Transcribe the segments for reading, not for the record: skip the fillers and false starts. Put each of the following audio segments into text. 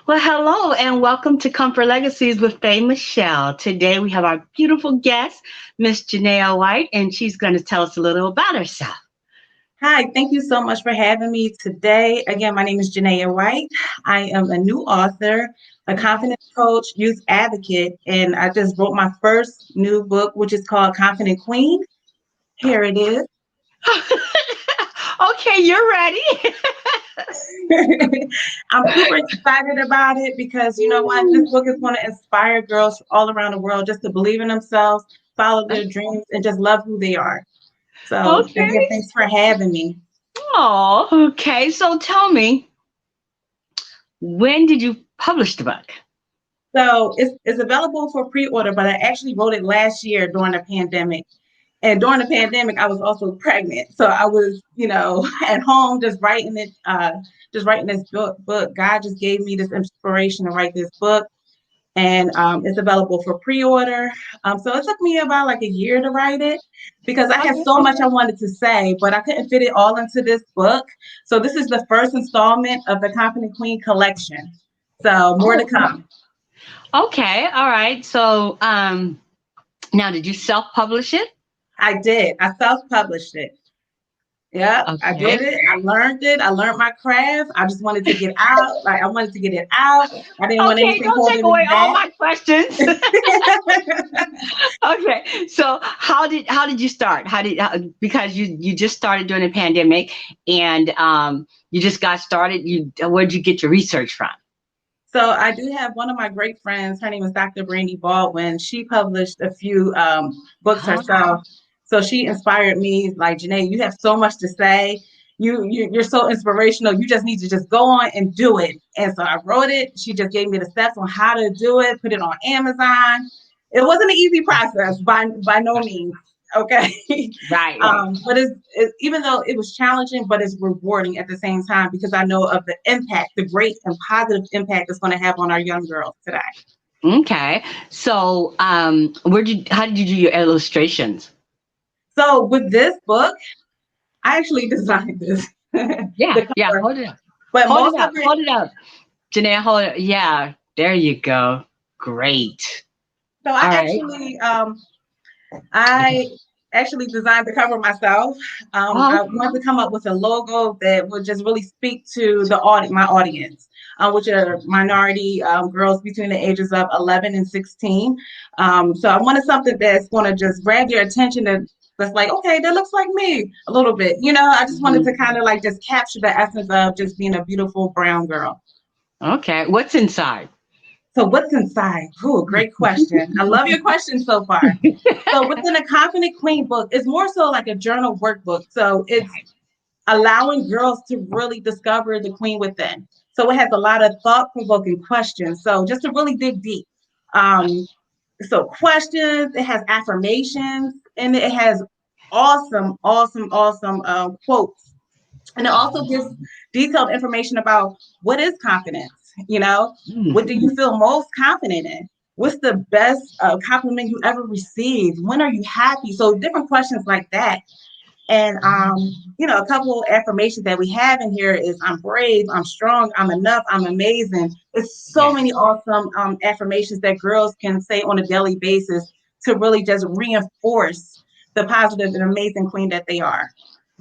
Well, hello and welcome to Comfort Legacies with Faye Michelle. Today we have our beautiful guest, Miss Jenaya White, and she's going to tell us a little about herself. Hi, thank you so much for having me today. Again, my name is Jenaya White. I am a new author, a confidence coach, youth advocate, and I just wrote my first new book, which is called Confident Queen. Here it is. Okay, you're ready. I'm super excited about it because you know what? This book is going to inspire girls all around the world just to believe in themselves, follow their dreams, and just love who they are. So, again, Okay. thanks for having me. Oh, okay. So tell me, when did you publish the book? So it's available for pre-order, but I actually wrote it last year during the pandemic. And during the pandemic, I was also pregnant. So I was, at home just writing it, just writing this book. God just gave me this inspiration to write this book. And it's available for pre-order. So it took me about like a year to write it because I had Okay. so much I wanted to say, but I couldn't fit it all into this book. So this is the first installment of the Confident Queen collection. So more to Oh, come. okay. All right. So, now did you self-publish it? I did. I self-published it. Yep, I did Okay. it. I learned it. I learned my craft. I just wanted to get out. Like I wanted to get it out. I didn't want Okay, anything don't take holding me away all back. my questions. Okay, so how did you start? Because you just started during the pandemic, and you just got started. Where'd you get your research from? So I do have one of my great friends. Her name is Dr. Brandy Baldwin. She published a few books Huh? herself. So she inspired me. Like Janae, you have so much to say. You're so inspirational. You just need to just go on and do it. And so I wrote it. She just gave me the steps on how to do it. Put it on Amazon. It wasn't an easy process by no means. Okay. Right, right. But even though it was challenging, but it's rewarding at the same time because I know of the impact, the great and positive impact it's going to have on our young girls today. Okay, so how did you do your illustrations? So with this book, I actually designed this, Yeah, the yeah. cover, Hold it up. but Hold it most of up. it, Hold it up. Janae, hold it. Yeah, there you go. Great. so All right. I actually designed the cover myself. Oh, I wanted to come up with a logo that would just really speak to my audience, which are minority girls between the ages of 11 and 16. So I wanted something that's going to just grab your attention and that's like, okay, that looks like me a little bit. I just wanted to mhm. kind of like just capture the essence of just being a beautiful brown girl. Okay. What's inside? So what's inside? Ooh, great question. I love your question so far. So within a Confident Queen book, it's more so like a journal workbook. So it's allowing girls to really discover the queen within. So it has a lot of thought-provoking questions. So just to really dig deep. So questions, it has affirmations, and it has awesome, awesome, awesome quotes. And it also gives detailed information about what is confidence. What do Mm. you feel most confident in? What's the best compliment you ever received? When are you happy? So different questions like that. And a couple of affirmations that we have in here is I'm brave, I'm strong, I'm enough, I'm amazing. It's so Yes. many awesome affirmations that girls can say on a daily basis to really just reinforce the positive and amazing queen that they are.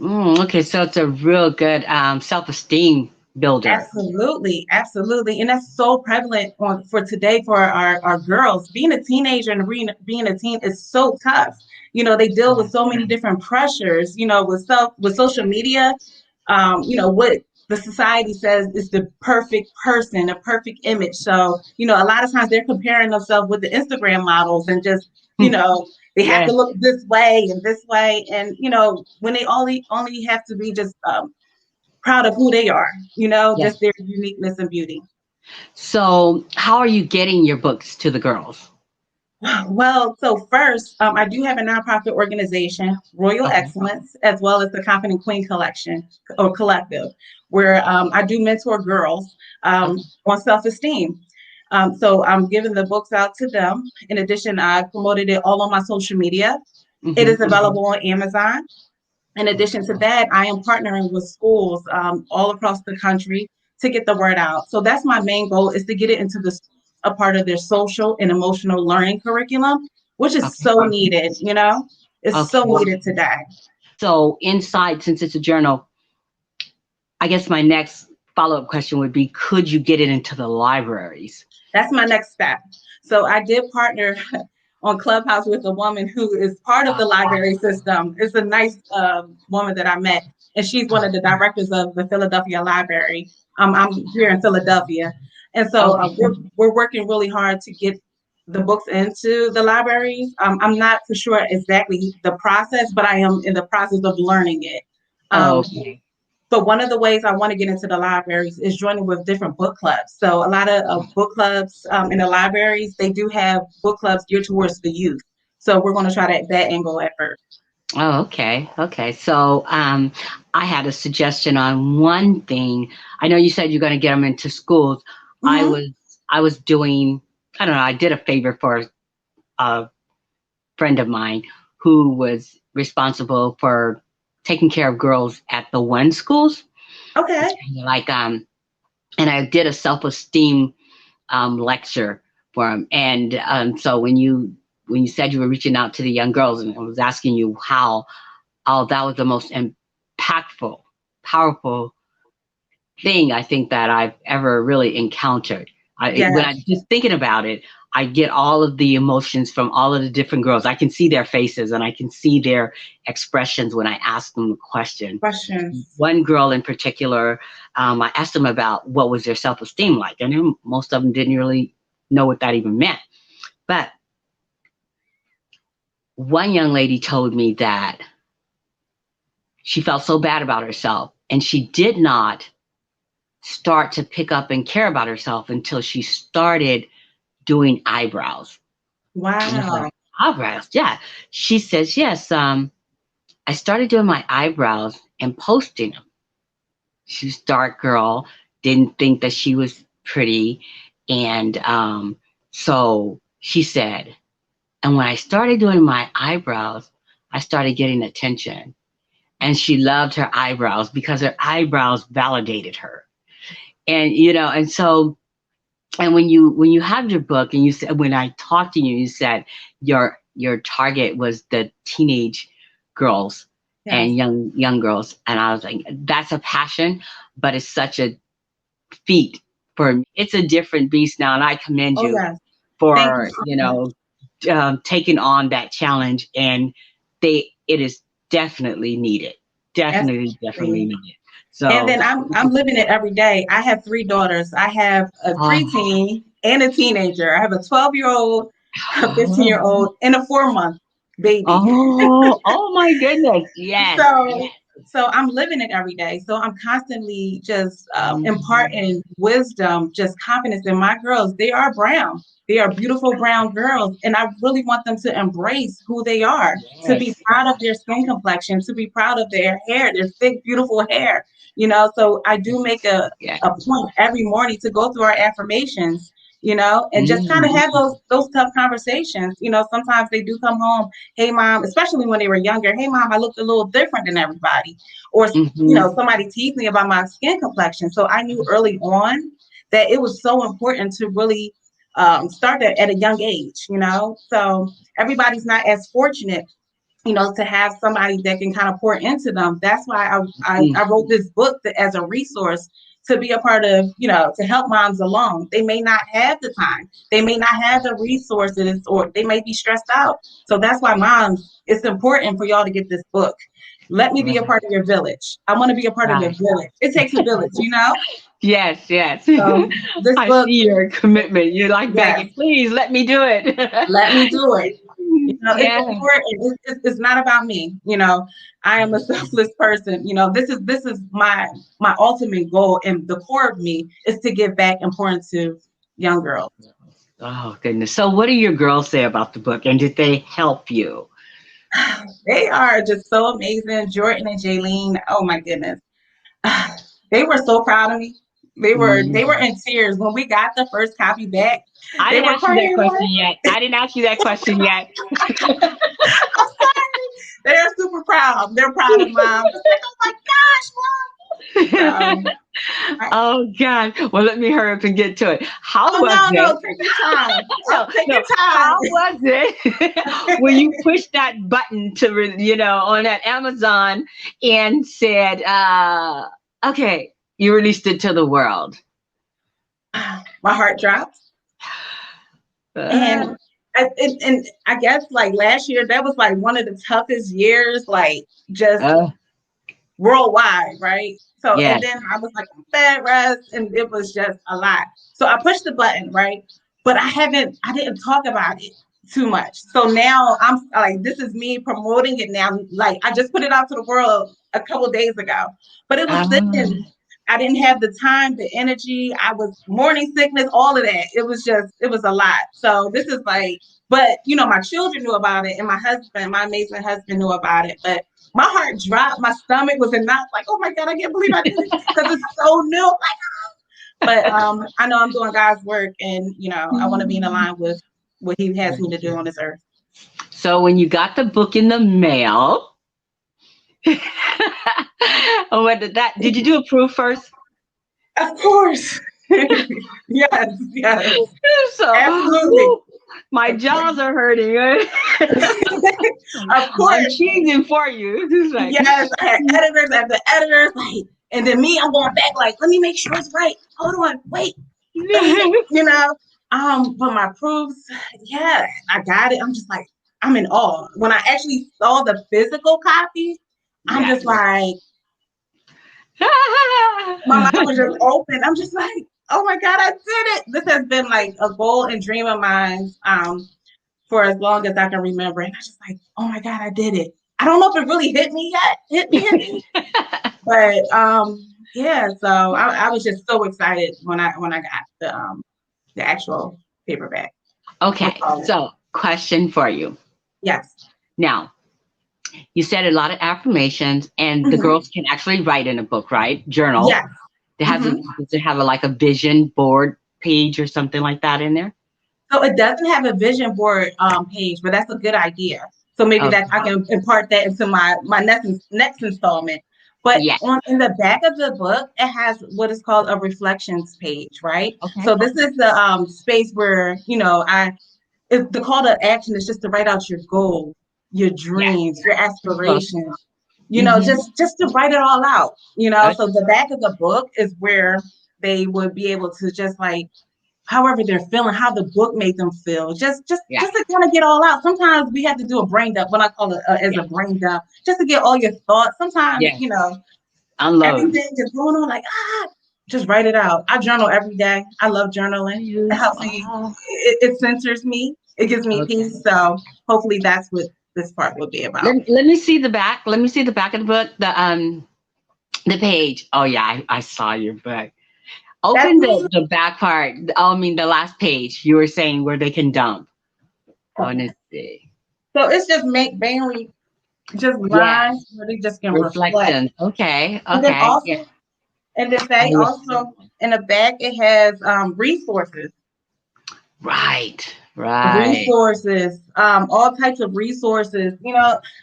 Okay, so it's a real good self-esteem builder. Absolutely, absolutely. And that's so prevalent for today for our girls. Being a teenager and being a teen is so tough. They deal with so many different pressures, with social media, what the society says is the perfect person, a perfect image. So, a lot of times they're comparing themselves with the Instagram models and just, they have to Yes, look this way and this way. And, when they only have to be just proud of who they are, yes. just their uniqueness and beauty. So, how are you getting your books to the girls? Well, so first, I do have a nonprofit organization, Royal Okay. Excellence, as well as the Confident Queen Collection or Collective, where I do mentor girls Okay. on self-esteem. So I'm giving the books out to them. In addition, I promoted it all on my social media. It is Mm-hmm. available on Amazon. In addition to that, I am partnering with schools all across the country to get the word out. So that's my main goal, is to get it into a part of their social and emotional learning curriculum, which is Okay. so needed, you know? It's so Okay. needed today. So inside, since it's a journal, I guess my next follow-up question would be, could you get it into the libraries? That's my next step. So I did partner on Clubhouse with a woman who is part of the library system. It's a nice woman that I met, and she's one of the directors of the Philadelphia Library. I'm here in Philadelphia, and so Okay. we're working really hard to get the books into the libraries. I'm not for sure exactly the process, but I am in the process of learning it. Um, Okay. but one of the ways I want to get into the libraries is joining with different book clubs. So a lot of book clubs in the libraries, they do have book clubs geared towards the youth. So we're going to try that angle at first. Oh, okay. Okay. So, I had a suggestion on one thing. I know you said you're going to get them into schools. I Mm-hmm. was, I was doing, I don't know, I did a favor for a friend of mine who was responsible for taking care of girls at the one schools. Okay. It's kind of like, and I did a self-esteem lecture for him. And so when you said you were reaching out to the young girls, and I was asking you how, oh, that was the most impactful, powerful thing I think that I've ever really encountered. When Yes. I'm just thinking about it, I get all of the emotions from all of the different girls. I can see their faces and I can see their expressions when I ask them the question. Questions. One girl in particular, I asked them about what was their self-esteem like, and most of them didn't really know what that even meant. But one young lady told me that she felt so bad about herself, and she did not start to pick up and care about herself until she started doing eyebrows. And I was Wow. like, eyebrows? Yeah. She says, yes. I started doing my eyebrows and posting them. She's a dark girl, didn't think that she was pretty. And so she said, and when I started doing my eyebrows, I started getting attention. And she loved her eyebrows because her eyebrows validated her. And and so, and when you have your book, and you said, when I talked to you, you said your target was the teenage girls Yes. and young girls, and I was like, that's a passion, but it's such a feat for me. It's a different beast now, and I commend Oh, you yes. Thank you for so much. taking on that challenge, and it is definitely needed, definitely Absolutely. needed. And So, then I'm living it every day. I have three daughters. I have a oh, preteen and a teenager. I have a 12-year-old, a 15-year-old, and a 4-month baby. oh my goodness. Yes. So, Yes. so I'm living it every day. So I'm constantly just Mhm. imparting wisdom, just confidence in my girls. They are brown. They are beautiful brown girls, and I really want them to embrace who they are, to be Yes. proud of their skin complexion, to be proud of their hair, their thick, beautiful hair. So I do make Yes. a point every morning to go through our affirmations, and just kind of Mm-hmm. have those tough conversations. Sometimes they do come home, hey mom, especially when they were younger, hey mom, I looked a little different than everybody. Or Mm-hmm. somebody teased me about my skin complexion. So I knew early on that it was so important to really start that at a young age. So everybody's not as fortunate, to have somebody that can kind of pour into them. That's why I wrote this book as a resource to be a part of, to help moms along. They may not have the time, they may not have the resources, or they may be stressed out. So that's why, moms, it's important for y'all to get this book. Let me be a Right. part of your village. I want to be a part of your Right. village. It takes a village. Yes. Yes. So this I book, see your commitment. You're like yes, begging, please let me do it. let me do it. It's Yeah. important. It's not about me. I am a selfless person. This is my ultimate goal, and the core of me is to give back and pour into young girls. Oh goodness. So what do your girls say about the book, and did they help you? They are just so amazing, Jordan and Jaylene. Oh my goodness, they were so proud of me. They were Mm. in tears when we got the first copy back. I They didn't were ask you that crying question like, yet. I didn't ask you that question yet. I'm sorry. They're super proud. They're proud of mom. It's like, oh my gosh, mom. So. Oh God. Well, let me hurry up and get to it. How Oh was no, it? no, take your time. Oh, No, take no. your time. How was it when you pushed that button to, on that Amazon and said, okay, you released it to the world? My heart dropped. Uh, And and I guess like last year, that was like one of the toughest years, like just uh, worldwide, right? So, and yes. then I was like on bed rest, and it was just a lot. So I pushed the button, right? But I didn't talk about it too much. So now I'm like, this is me promoting it now. Like I just put it out to the world a couple days ago, but it was Uh, sitting. I didn't have the time, the energy. I was morning sickness, all of that. It was a lot. So this is like, but my children knew about it, and my husband, my amazing husband, knew about it. But my heart dropped. My stomach was in knots. Like, oh my God, I can't believe I did it because it's so new. But I know I'm doing God's work, and I want to be in line with what He has me to do on this earth. so when you got the book in the mail, what did you do a proof first? Of course. Yes, yes, So, absolutely. woo, my jaws are hurting. Of I'm course. cheesing for you. It's like, Yes, I had editors after editors, like, and then me, I'm going back, like, let me make sure it's right. Hold on, wait, let me but my proofs, yeah, I got it. I'm just like, I'm in awe. When I actually saw the physical copy, I'm yeah. just like, my mouth was just open. I'm just like, oh my God, I did it. This has been like a goal and dream of mine for as long as I can remember. And I just like, oh my God, I did it. I don't know if it really hit me yet. Hit me. But yeah, so I was just so excited when I got the actual paperback with Okay, all that. so question for you. Yes. Now, you said a lot of affirmations, and the Hmm. girls can actually write in a book, right? Journal. Yes. They have Hmm. does it have like a vision board page or something like that in there? So it doesn't have a vision board page, but that's a good idea. So maybe Okay. that I can impart that into my next installment. But Yes. on in the back of the book, it has what is called a reflections page, right? Okay. So this is the space where the call to action is just to write out your goals, your Yes. dreams, your Well, aspirations. hmm. Just to write it all out. Okay. So the back of the book is where they would be able to just like however they're feeling, how the book made them feel, Yeah. just to kind of get all out. Sometimes we have to do a brain dump, what I call it as a Yeah. brain dump, just to get all your thoughts. Sometimes Yeah. Unload. everything just going on like just write it out. I journal every day. I love journaling. It helps me. Oh, It centers me. It gives me okay. peace. So hopefully that's what this part will be about. Let me see the back. Let me see the back of the book. The page. Oh yeah, I saw your book. That's Open me. the back part. I mean the last page. You were saying where they can dump. Oh, Okay. let's see. So it's just make mainly just Yeah. lines where they just can reflect. Reflections. Okay. And then Okay. Yeah. also And then Oh, they yeah. also in the back it has resources, Right. Right. all types of resources.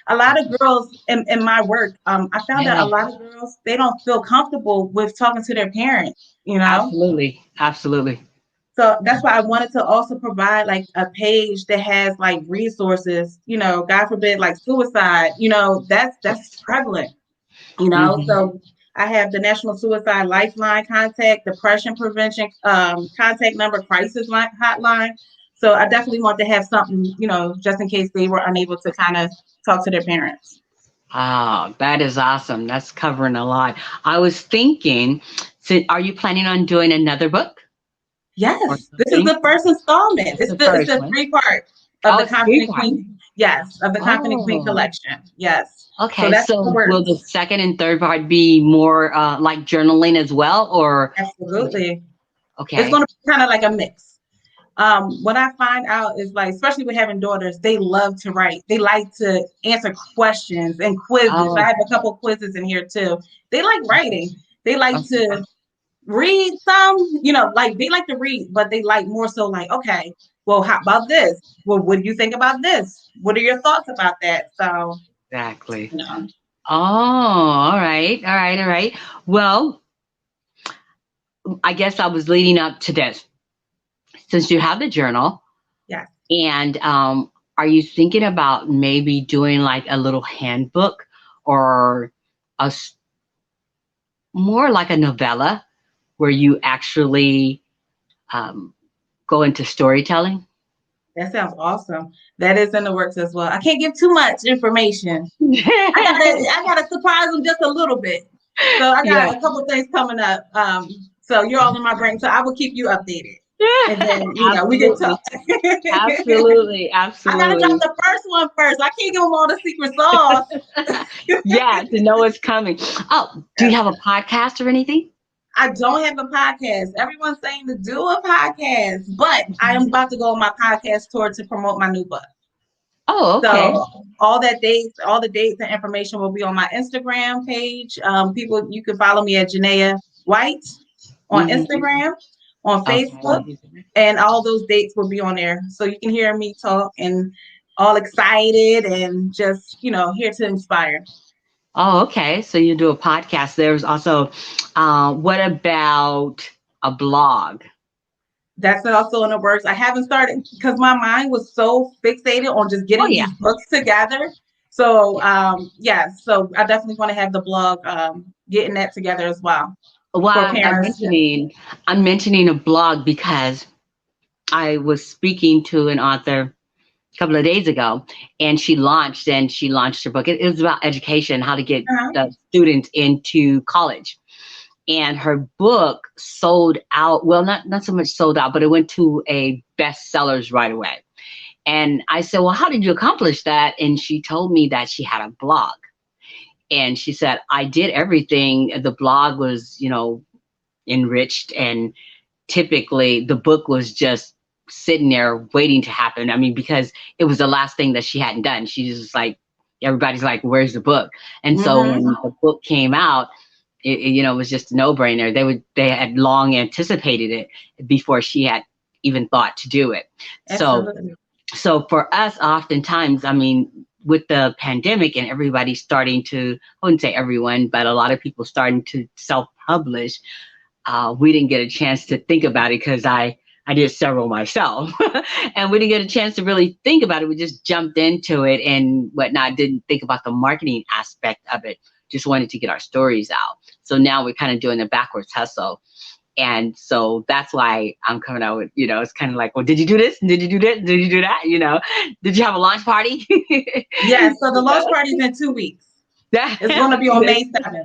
A lot of girls in my work, I found out a Yeah. lot of girls they don't feel comfortable with talking to their parents. You know, Absolutely. Absolutely. so that's why I wanted to also provide like a page that has like resources. God forbid, like suicide. That's prevalent. Hmm. So I have the National Suicide Lifeline contact, depression prevention contact number, crisis line hotline. So I definitely want to have something, just in case they were unable to kind of talk to their parents. Oh, that is awesome. That's covering a lot. I was thinking, so are you planning on doing another book or Yes, this is something? the first installment. That's the It's first the one. three part of Oh, the it's three Confident parts. Queen. Yes, of the Confident Queen Oh, collection. Yes. So okay. that's in the So will the works. second and third part be more like journaling as well, or Absolutely. It's okay? going to be kind of like a mix. What I find out is like, especially with having daughters, they love to write. They like to answer questions and quizzes. I Oh, have a couple quizzes in here too. They like writing. They like okay. to read some, like they like to read, but they like more so like, okay, well, how about this? Well, what do you think about this? What are your thoughts about that? So, Exactly. you know, Oh, all right, all right, all right. Well, I guess I was leading up to this. Since you have the journal, Yes. and are you thinking about maybe doing like a little handbook or a more like a novella where you actually um, go into storytelling? That sounds awesome. That is in the works as well. I can't give too much information. I gotta surprise them just a little bit. So I Yeah. got a couple things coming up. So you're all in my brain. So I will keep you updated. And then, we can Absolutely. talk. Absolutely. I gotta drop Absolutely. the first one first. I can't give them all the secret sauce. Yeah, to know what's coming. Oh, do you have a podcast or anything? I don't have a podcast. Everyone's saying to do a podcast, but I am about to go on my podcast tour to promote my new book. Oh, okay. So all the dates and information will be on my Instagram page. People, you can follow me at Jenaya White on Hmm. Instagram, on Facebook, Okay. and all those dates will be on there. So you can hear me talk and all excited and just, here to inspire. Oh, okay. So you do a podcast. There's also, what about a blog? That's also in the works. I haven't started because my mind was so fixated on just Oh, getting yeah. these books together. So yeah, so I definitely want to have the blog, getting that together as well Well, for I'm parents. mentioning a blog because I was speaking to an author a couple of days ago, and she launched her book. It was about education, how to get Uh-huh. the students into college. And her book sold out. Well, not so much sold out, but it went to a bestsellers right away. And I said, well, how did you accomplish that? And she told me that she had a blog. And she said, I did everything. The blog was, enriched, and typically the book was just sitting there waiting to happen. I mean, because it was the last thing that she hadn't done. She's just like, everybody's like, where's the book? And so Mm-hmm. when the book came out, it was just a no-brainer. They had long anticipated it before she had even thought to do it. So Absolutely. so for us, oftentimes, I mean, with the pandemic and everybody starting to, I wouldn't say everyone, but a lot of people starting to self-publish, we didn't get a chance to think about it because I did several myself, and we didn't get a chance to really think about it. We just jumped into it and whatnot. Didn't think about the marketing aspect of it. Just wanted to get our stories out. So now we're kind of doing the backwards hustle. And so that's why I'm coming out with, it's kind of like, well, did you do this? Did you do that? Did you do that? Did you have a launch party? Yeah, so the You launch know? party is in 2 weeks. It's going to be on That- May 7th.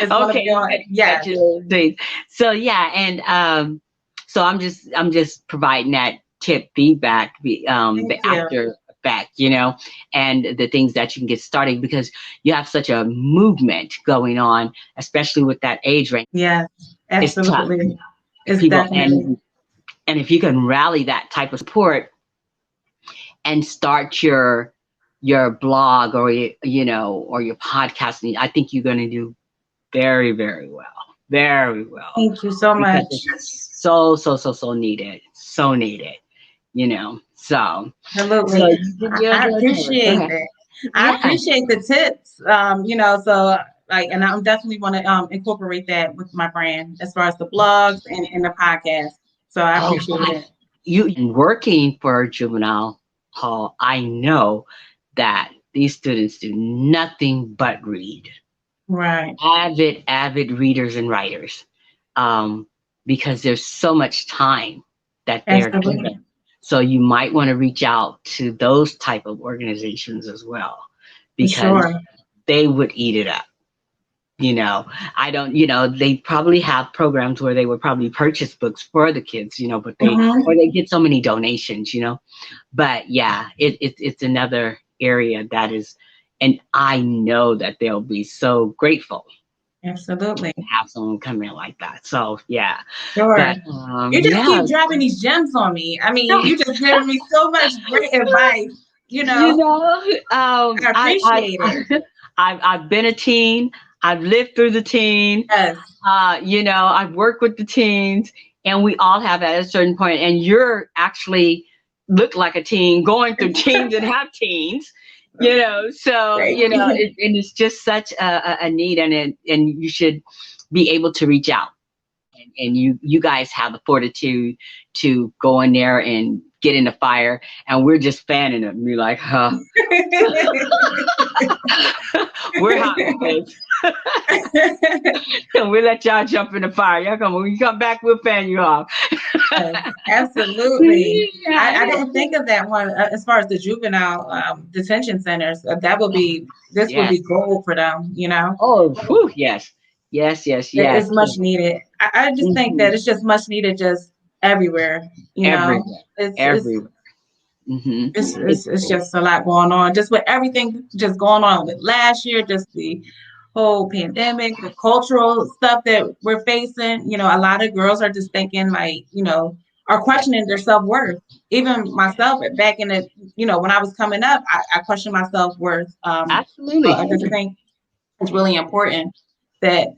It's going to Okay, be on, got yes. your days. So yeah, and so I'm just providing that tip feedback, Thank the you. after effect, and the things that you can get started because you have such a movement going on, especially with that age range. Yes, It's tough, absolutely. It's people, definitely. and if you can rally that type of support and start your blog or or your podcasting, I think you're going to do very, very well. Very well. Thank you so Because much. it's so needed. So needed. So Absolutely. you're I doing it. Go appreciate ahead. it. I Yeah. appreciate the tips. So like, and I'm definitely want to incorporate that with my brand as far as the blogs and the podcast. So I Oh, appreciate it. you working for juvenile hall, I know that these students do nothing but read. Right. Avid readers and writers. Um, because there's so much time that they're Absolutely. given. So you might want to reach out to those type of organizations as well, For because sure. they would eat it up. I don't, they probably have programs where they would probably purchase books for the kids, but or Hmm. they get so many donations, but yeah, it's another area that is, and I know that they'll be so grateful Absolutely. to have someone come in like that. So yeah, Sure. but You just yeah, keep dropping these gems on me. I mean, you just giving me so much great advice. You you know, know, I appreciate it. I've been a teen. I've lived through the teen. Yes. I've worked with the teens, and we all have at a certain point. And you're actually look like a teen, going through teens and have teens. So Thank you. and it's just such a need, and you should be able to reach out and you guys have the fortitude to go in there and get in the fire, and we're just fanning them. We're like, huh. We're hot babes. And we let y'all jump in the fire. Y'all come when you come back, we'll fan you off. Yes, absolutely. I Yeah. didn't think of that one as far as the juvenile detention centers. That would be this would be Yes. gold for them. You know, Oh, whew, yes. Yes, yes, yes. it's much needed. I just think Hmm. that it's just much needed, just everywhere. You know, Everywhere. it's it's Everywhere. Hmm. it's just a lot going on. Just with everything just going on with last year, just the whole pandemic, the cultural stuff that we're facing. You know, a lot of girls are just thinking like, are questioning their self worth. Even myself, back in the, when I was coming up, I questioned my self worth. So Absolutely. I just think it's really important that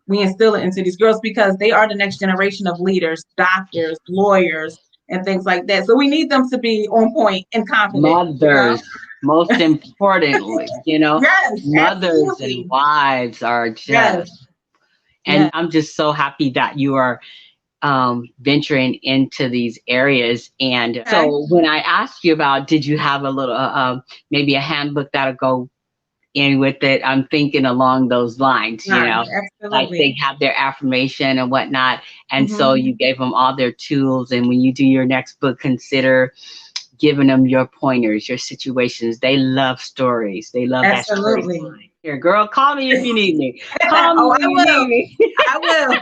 we instill it into these girls because they are the next generation of leaders, doctors, lawyers, and things like that. So we need them to be on point and confident. Mothers, most importantly, Yes, mothers and absolutely. wives are Yes, just, and yes. I'm just so happy that you are venturing into these areas. And Okay. so when I asked you about, did you have a little, maybe a handbook that'll go in with it? I'm thinking along those lines, Right, like they absolutely. have their affirmation and whatnot. And so Hmm. you gave them all their tools. And when you do your next book, consider giving them your pointers, your situations. They love stories. They love that Absolutely. storyline. Here, girl, call me if you need me. Call me Oh, when I you will. need me. I will.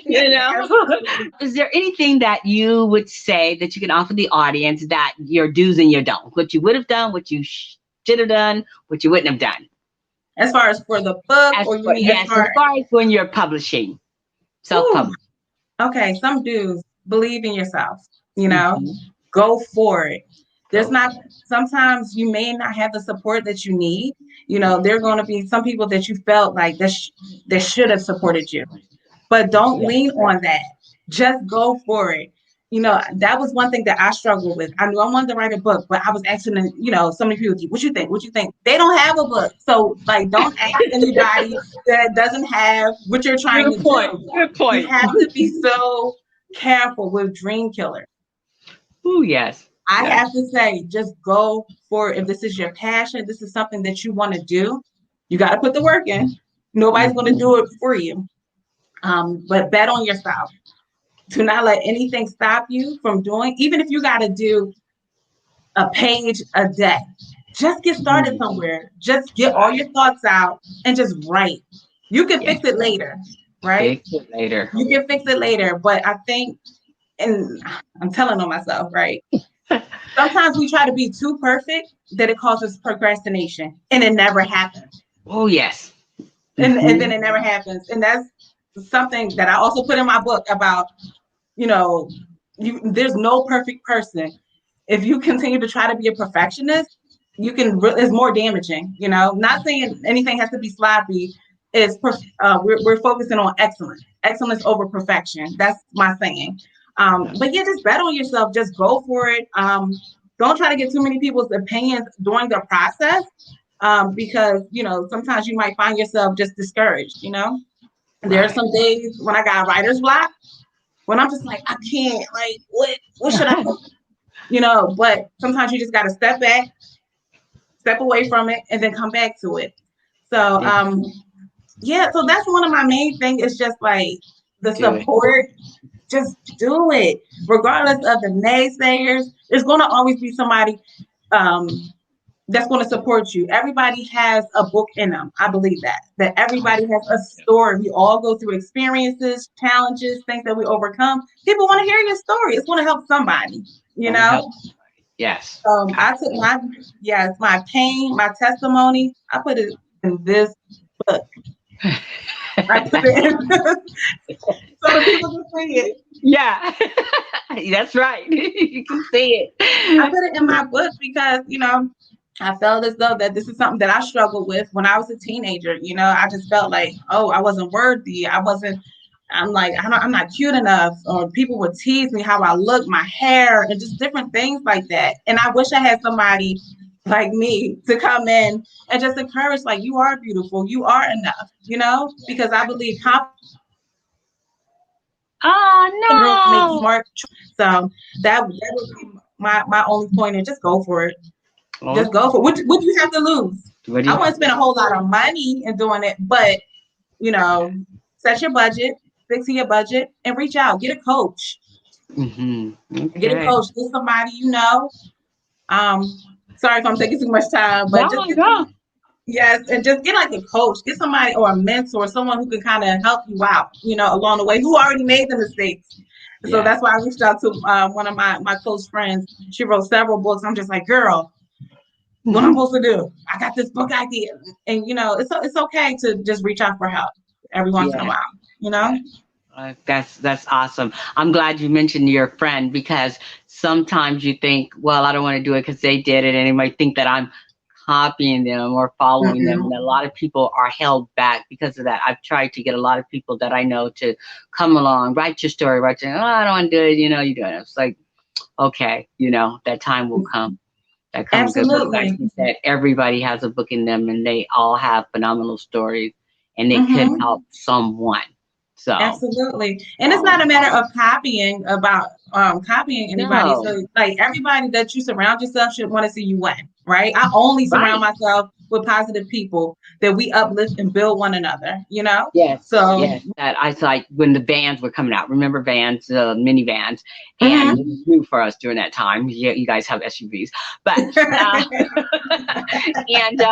you know? Absolutely. Is there anything that you would say that you can offer the audience that your do's and your don'ts? What you would have done, what you should have done, what you wouldn't have done? As far as for the book, As or you for, mean as yes, as far, far as when you're publishing, whew, self-publishing. okay, some dudes believe in yourself, you know, Mm-hmm. go for it. There's Go not, for it. sometimes you may not have the support that you need. There are going to be some people that you felt like that should have supported you, but don't Yeah. lean on that. Just go for it. That was one thing that I struggled with. I knew I wanted to write a book, but I was asking, so many people, what you think? What you think? They don't have a book. So, like, don't ask anybody that doesn't have what you're trying to Good point. do. Good You point. have to be so careful with dream killers. Oh, yes. I Yes. have to say, just go for it. If this is your passion, this is something that you want to do, you got to put the work in. Nobody's going to Mm-hmm. do it for you. But bet on yourself. Do not let anything stop you from doing, even if you got to do a page a day. Just get started Mm-hmm. somewhere. Just get all Right. your thoughts out and just write. You can Yes. fix it later, right? Fix it later. You can fix it later. But I think, and I'm telling on myself, right? Sometimes we try to be too perfect that it causes procrastination and it never happens. Oh, yes. And then Mm-hmm. it never happens. And that's something that I also put in my book about, you know, there's no perfect person. If you continue to try to be a perfectionist, it's more damaging. Not saying anything has to be sloppy. We're focusing on excellence over perfection. That's my saying. But yeah, just bet on yourself. Just go for it. Don't try to get too many people's opinions during the process, because sometimes you might find yourself just discouraged. There are Right. some days when I got writer's block, when I'm just like, I can't, like, what should I do? But sometimes you just got to step back, step away from it, and then come back to it. So, Yeah. yeah, so that's one of my main things is just like the Do it. support. Just do it, regardless of the naysayers. There's going to always be somebody um, that's going to support you. Everybody has a book in them. I believe that Oh, everybody has a story. We all go through experiences, challenges, things that we overcome. People want to hear your story. It's going to help somebody, you want to know? help. Yes. I took my pain, my testimony, I put it in this book. I put it in so the people can see it. Yeah. That's right. You can see I it. put it in my book because, I felt as though that this is something that I struggled with when I was a teenager. I just felt like, oh, I wasn't worthy. I'm like, I'm not cute enough. Or people would tease me how I look, my hair, and just different things like that. And I wish I had somebody like me to come in and just encourage, like, you are beautiful, you are enough, because I believe confidence And girls to make Oh smart choices. So that would be my only pointer. Just go for it. no. Just go for it. What do you have to lose? What do I you? wouldn't spend a whole lot of money in doing it, but you know, set your budget, stick to your budget, and reach out. Get a coach. Get a Okay. coach. Get somebody you know. Sorry if I'm taking too much time, but just No, get no. yes, and just get like a coach, get somebody or a mentor, someone who can kind of help you out, along the way, who already made the mistakes. So Yeah. that's why I reached out to one of my close friends. She wrote several books. I'm just like, girl, what I'm supposed to do? I got this book idea, and it's okay to just reach out for help every once in a Yeah. while. You know. That's awesome. I'm glad you mentioned your friend because sometimes you think, well, I don't want to do it because they did it, and they might think that I'm copying them or following them. Mm-mm. And a lot of people are held back because of that. I've tried to get a lot of people that I know to come along, write your story, oh, I don't want to do it. You do it. It's like, okay, that time will come. That come good. But like Absolutely. you said, everybody has a book in them, and they all have phenomenal stories, and they could Hmm. help someone. So. Absolutely. And it's not a Um, matter of copying anybody. no, So like everybody that you surround yourself should want to see you win, right? I only surround right. myself with positive people that we uplift and build one another, you know? Yes, So yes. That I like when the vans were coming out. Remember vans, minivans, and it mhm. was new for us during that time. Yeah, you guys have SUVs, but uh, and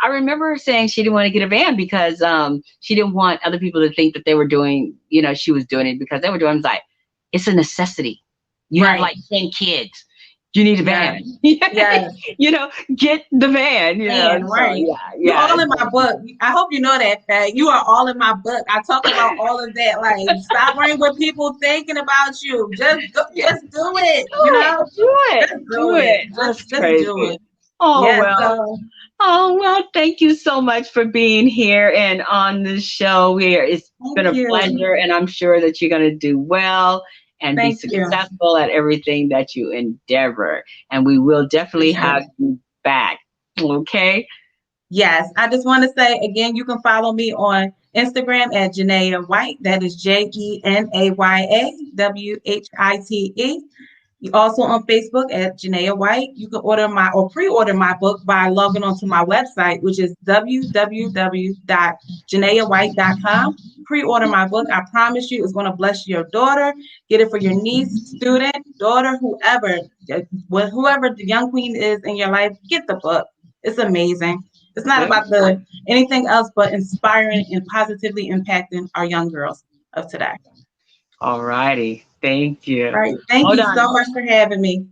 I remember saying she didn't want to get a van because she didn't want other people to think that they were doing, she was doing it because they were doing. I was like, it's a necessity. You have Right. like 10 kids. You need a Yeah. van. Yes. Get the van. And So right. yeah, You yeah. all in my book. I hope you know that you are all in my book. I talk about all of that. Like, stop worrying what people thinking about you. Yeah. Just do it. Do it. Do it. Just Do do it. it. Just That's just do crazy. it. Oh Yes. well. So Oh well. Thank you so much for being here and on the show. Here, it's been thank a you. pleasure, and I'm sure that you're going to do well and be Thank you. successful at everything that you endeavor. And we will definitely Appreciate have it. you back. Okay. Yes. I just want to say again, you can follow me on Instagram at Jenaya White. That is JenayaWhite. You also on Facebook at Jenaya White. You can order my or pre-order my book by logging onto my website, which is www.jenayawhite.com. Pre-order my book. I promise you, it's going to bless your daughter. Get it for your niece, student, daughter, whoever the young queen is in your life. Get the book. It's amazing. It's not Good. about the anything else but inspiring and positively impacting our young girls of today. All righty. Thank All you. right. Thank Hold you so on. much for having me.